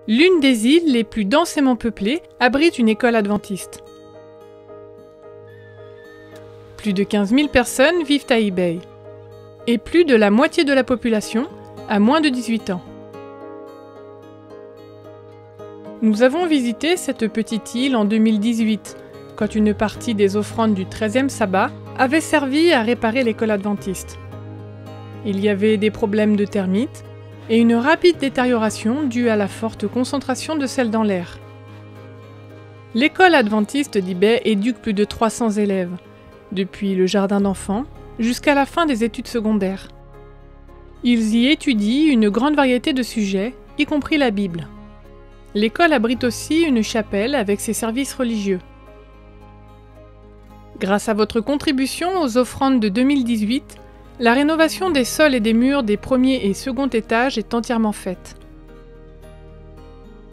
L'une des îles les plus densément peuplées abrite une école adventiste. Plus de 15 000 personnes vivent à EBay, et plus de la moitié de la population a moins de 18 ans. Nous avons visité cette petite île en 2018, quand une partie des offrandes du 13e sabbat avait servi à réparer l'école adventiste. Il y avait des problèmes de termites et une rapide détérioration due à la forte concentration de sel dans l'air. L'école adventiste d'EBay éduque plus de 300 élèves, depuis le jardin d'enfants jusqu'à la fin des études secondaires. Ils y étudient une grande variété de sujets, y compris la Bible. L'école abrite aussi une chapelle avec ses services religieux. Grâce à votre contribution aux offrandes de 2018, la rénovation des sols et des murs des premiers et second étages est entièrement faite.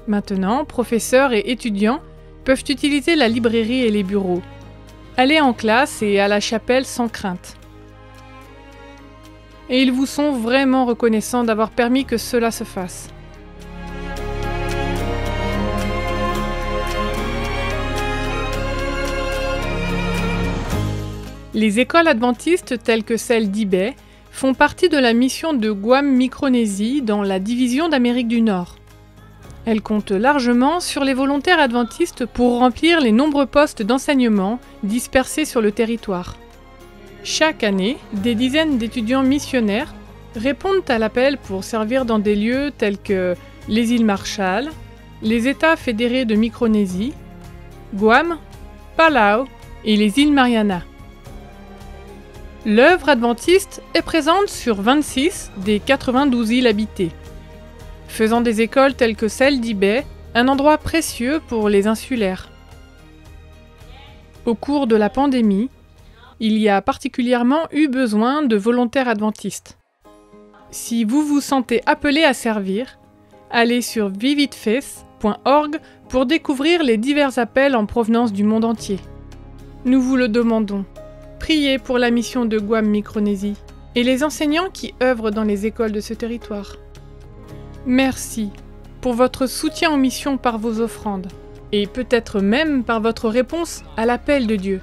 Maintenant, professeurs et étudiants peuvent utiliser la librairie et les bureaux, aller en classe et à la chapelle sans crainte. Et ils vous sont vraiment reconnaissants d'avoir permis que cela se fasse. Les écoles adventistes telles que celle d'EBay font partie de la mission de Guam Micronésie dans la division d'Amérique du Nord. Elles comptent largement sur les volontaires adventistes pour remplir les nombreux postes d'enseignement dispersés sur le territoire. Chaque année, des dizaines d'étudiants missionnaires répondent à l'appel pour servir dans des lieux tels que les îles Marshall, les États fédérés de Micronésie, Guam, Palau et les îles Mariannas. L'œuvre adventiste est présente sur 26 des 92 îles habitées, faisant des écoles telles que celle d'EBay un endroit précieux pour les insulaires. Au cours de la pandémie, il y a particulièrement eu besoin de volontaires adventistes. Si vous vous sentez appelé à servir, allez sur vividfaith.org pour découvrir les divers appels en provenance du monde entier. Nous vous le demandons. Priez pour la mission de Guam Micronésie et les enseignants qui œuvrent dans les écoles de ce territoire. Merci pour votre soutien aux missions par vos offrandes et peut-être même par votre réponse à l'appel de Dieu.